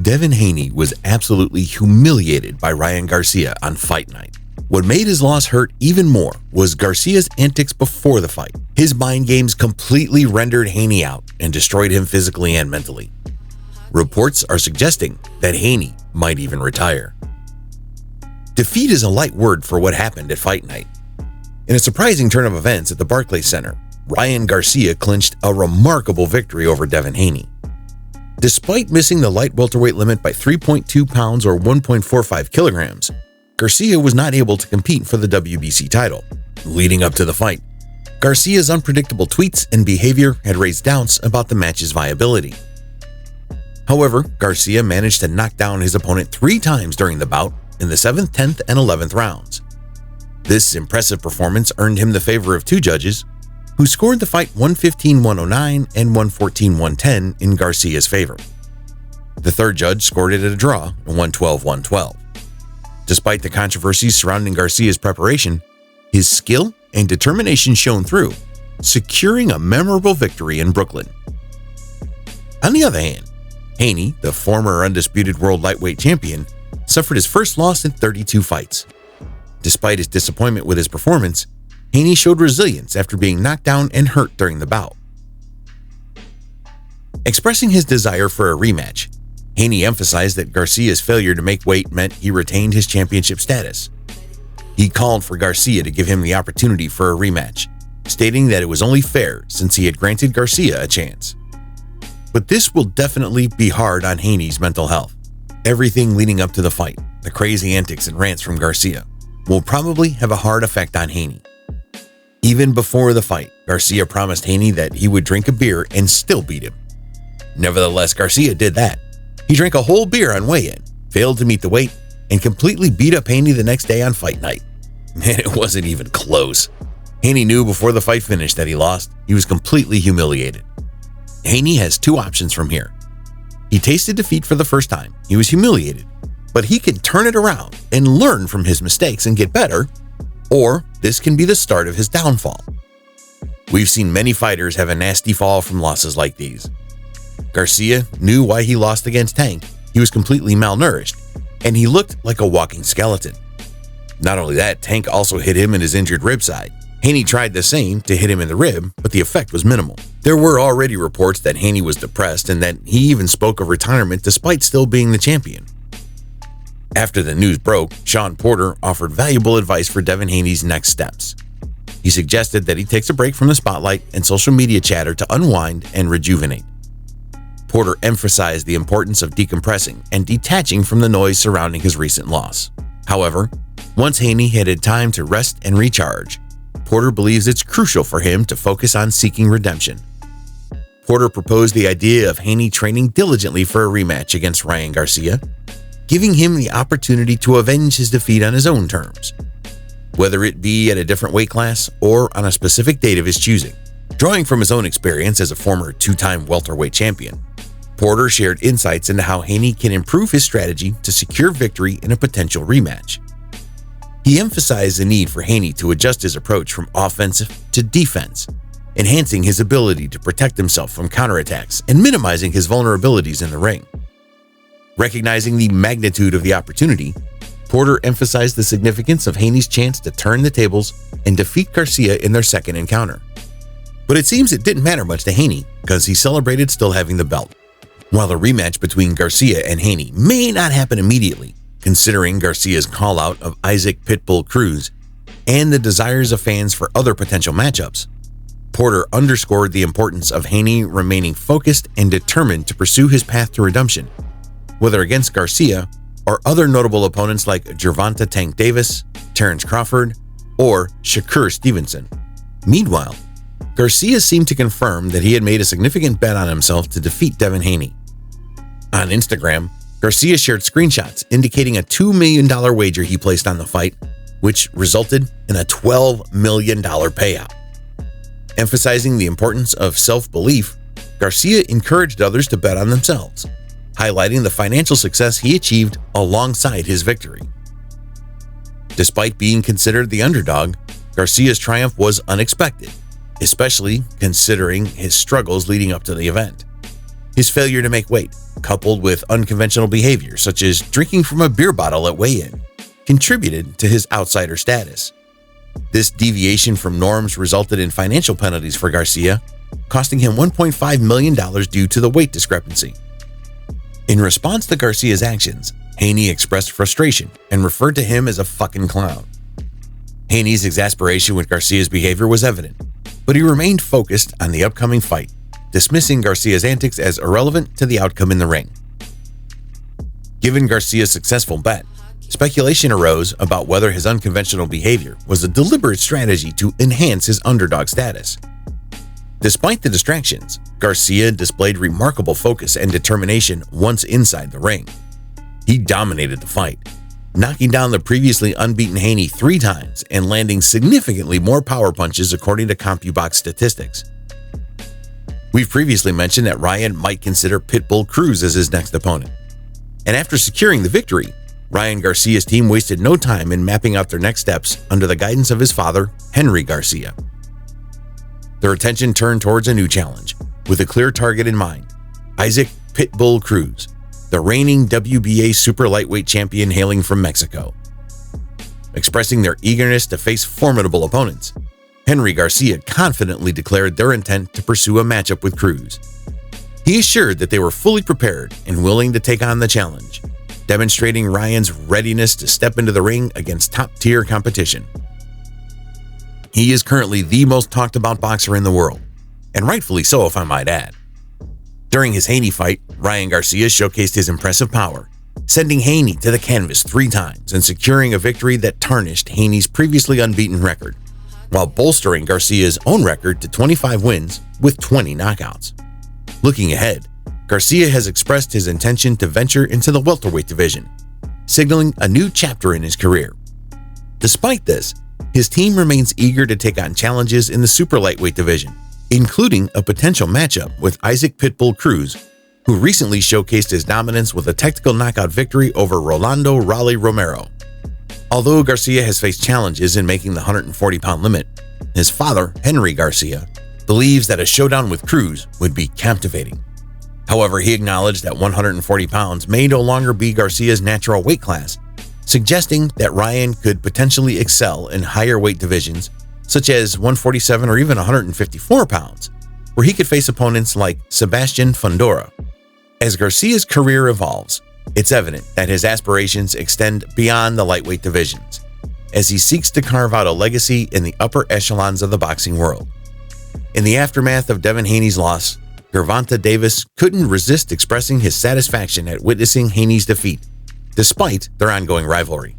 Devin Haney was absolutely humiliated by Ryan Garcia on fight night. What made his loss hurt even more was Garcia's antics before the fight. His mind games completely rendered Haney out and destroyed him physically and mentally. Reports are suggesting that Haney might even retire. Defeat is a light word for what happened at fight night. In a surprising turn of events at the Barclays Center, Ryan Garcia clinched a remarkable victory over Devin Haney. Despite missing the light welterweight limit by 3.2 pounds or 1.45 kilograms, Garcia was not able to compete for the WBC title. Leading up to the fight, Garcia's unpredictable tweets and behavior had raised doubts about the match's viability. However, Garcia managed to knock down his opponent 3 times during the bout in the 7th, 10th, and 11th rounds. This impressive performance earned him the favor of 2 judges, who scored the fight 115-109 and 114-110 in Garcia's favor. The 3rd judge scored it at a draw, 112-112. Despite the controversies surrounding Garcia's preparation, his skill and determination shone through, securing a memorable victory in Brooklyn. On the other hand, Haney, the former undisputed world lightweight champion, suffered his first loss in 32 fights. Despite his disappointment with his performance, Haney showed resilience after being knocked down and hurt during the bout. Expressing his desire for a rematch, Haney emphasized that Garcia's failure to make weight meant he retained his championship status. He called for Garcia to give him the opportunity for a rematch, stating that it was only fair since he had granted Garcia a chance. But this will definitely be hard on Haney's mental health. Everything leading up to the fight, the crazy antics and rants from Garcia, will probably have a hard effect on Haney. Even before the fight, Garcia promised Haney that he would drink a beer and still beat him. Nevertheless, Garcia did that. He drank a whole beer on weigh-in, failed to meet the weight, and completely beat up Haney the next day on fight night. And it wasn't even close. Haney knew before the fight finished that he lost. He was completely humiliated. Haney has 2 options from here. He tasted defeat for the first time. He was humiliated, but he can turn it around and learn from his mistakes and get better, or this can be the start of his downfall. We've seen many fighters have a nasty fall from losses like these. Garcia knew why he lost against Tank. He was completely malnourished, and he looked like a walking skeleton. Not only that, Tank also hit him in his injured rib side. Haney tried the same to hit him in the rib, but the effect was minimal. There were already reports that Haney was depressed and that he even spoke of retirement despite still being the champion. After the news broke, Sean Porter offered valuable advice for Devin Haney's next steps. He suggested that he takes a break from the spotlight and social media chatter to unwind and rejuvenate. Porter emphasized the importance of decompressing and detaching from the noise surrounding his recent loss. However, once Haney had had time to rest and recharge, Porter believes it's crucial for him to focus on seeking redemption. Porter proposed the idea of Haney training diligently for a rematch against Ryan Garcia, giving him the opportunity to avenge his defeat on his own terms, whether it be at a different weight class or on a specific date of his choosing. Drawing from his own experience as a former 2-time welterweight champion, Porter shared insights into how Haney can improve his strategy to secure victory in a potential rematch. He emphasized the need for Haney to adjust his approach from offensive to defense, enhancing his ability to protect himself from counterattacks and minimizing his vulnerabilities in the ring. Recognizing the magnitude of the opportunity, Porter emphasized the significance of Haney's chance to turn the tables and defeat Garcia in their second encounter. But it seems it didn't matter much to Haney because he celebrated still having the belt. While the rematch between Garcia and Haney may not happen immediately, considering Garcia's call-out of Isaac Pitbull Cruz and the desires of fans for other potential matchups, Porter underscored the importance of Haney remaining focused and determined to pursue his path to redemption, whether against Garcia or other notable opponents like Gervonta Tank Davis, Terrence Crawford, or Shakur Stevenson. Meanwhile, Garcia seemed to confirm that he had made a significant bet on himself to defeat Devin Haney. On Instagram, Garcia shared screenshots indicating a $2 million wager he placed on the fight, which resulted in a $12 million payout. Emphasizing the importance of self-belief, Garcia encouraged others to bet on themselves, highlighting the financial success he achieved alongside his victory. Despite being considered the underdog, Garcia's triumph was unexpected, especially considering his struggles leading up to the event. His failure to make weight, coupled with unconventional behavior such as drinking from a beer bottle at weigh-in, contributed to his outsider status. This deviation from norms resulted in financial penalties for Garcia, costing him $1.5 million due to the weight discrepancy. In response to Garcia's actions, Haney expressed frustration and referred to him as a fucking clown. Haney's exasperation with Garcia's behavior was evident, but he remained focused on the upcoming fight, dismissing Garcia's antics as irrelevant to the outcome in the ring. Given Garcia's successful bet, speculation arose about whether his unconventional behavior was a deliberate strategy to enhance his underdog status. Despite the distractions, Garcia displayed remarkable focus and determination once inside the ring. He dominated the fight, knocking down the previously unbeaten Haney 3 times and landing significantly more power punches according to CompuBox statistics. We've previously mentioned that Ryan might consider Pitbull Cruz as his next opponent. And after securing the victory, Ryan Garcia's team wasted no time in mapping out their next steps under the guidance of his father, Henry Garcia. Their attention turned towards a new challenge, with a clear target in mind: Isaac Pitbull Cruz, the reigning WBA super lightweight champion hailing from Mexico. Expressing their eagerness to face formidable opponents, Henry Garcia confidently declared their intent to pursue a matchup with Cruz. He assured that they were fully prepared and willing to take on the challenge, demonstrating Ryan's readiness to step into the ring against top-tier competition. He is currently the most talked-about boxer in the world, and rightfully so if I might add. During his Haney fight, Ryan Garcia showcased his impressive power, sending Haney to the canvas 3 times and securing a victory that tarnished Haney's previously unbeaten record, while bolstering Garcia's own record to 25 wins with 20 knockouts. Looking ahead, Garcia has expressed his intention to venture into the welterweight division, signaling a new chapter in his career. Despite this, his team remains eager to take on challenges in the super lightweight division, including a potential matchup with Isaac Pitbull Cruz, who recently showcased his dominance with a technical knockout victory over Rolando Raleigh Romero. Although Garcia has faced challenges in making the 140-pound limit, his father, Henry Garcia, believes that a showdown with Cruz would be captivating. However, he acknowledged that 140 pounds may no longer be Garcia's natural weight class, suggesting that Ryan could potentially excel in higher weight divisions, such as 147 or even 154 pounds, where he could face opponents like Sebastian Fundora. As Garcia's career evolves, it's evident that his aspirations extend beyond the lightweight divisions, as he seeks to carve out a legacy in the upper echelons of the boxing world. In the aftermath of Devin Haney's loss, Gervonta Davis couldn't resist expressing his satisfaction at witnessing Haney's defeat, despite their ongoing rivalry.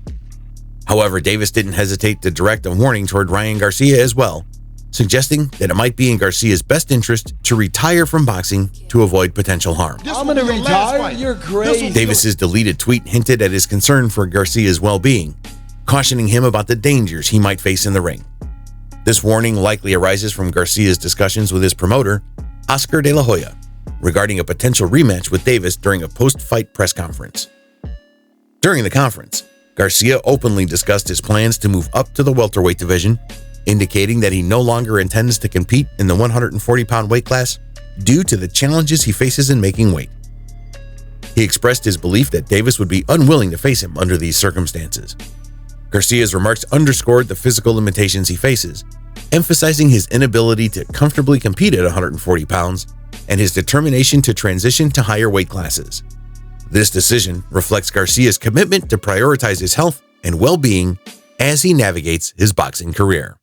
However, Davis didn't hesitate to direct a warning toward Ryan Garcia as well, suggesting that it might be in Garcia's best interest to retire from boxing to avoid potential harm. I'm gonna retire? You're crazy. Davis's deleted tweet hinted at his concern for Garcia's well-being, cautioning him about the dangers he might face in the ring. This warning likely arises from Garcia's discussions with his promoter, Oscar De La Hoya, regarding a potential rematch with Davis during a post-fight press conference. During the conference, Garcia openly discussed his plans to move up to the welterweight division, indicating that he no longer intends to compete in the 140-pound weight class due to the challenges he faces in making weight. He expressed his belief that Davis would be unwilling to face him under these circumstances. Garcia's remarks underscored the physical limitations he faces, emphasizing his inability to comfortably compete at 140 pounds and his determination to transition to higher weight classes. This decision reflects Garcia's commitment to prioritize his health and well-being as he navigates his boxing career.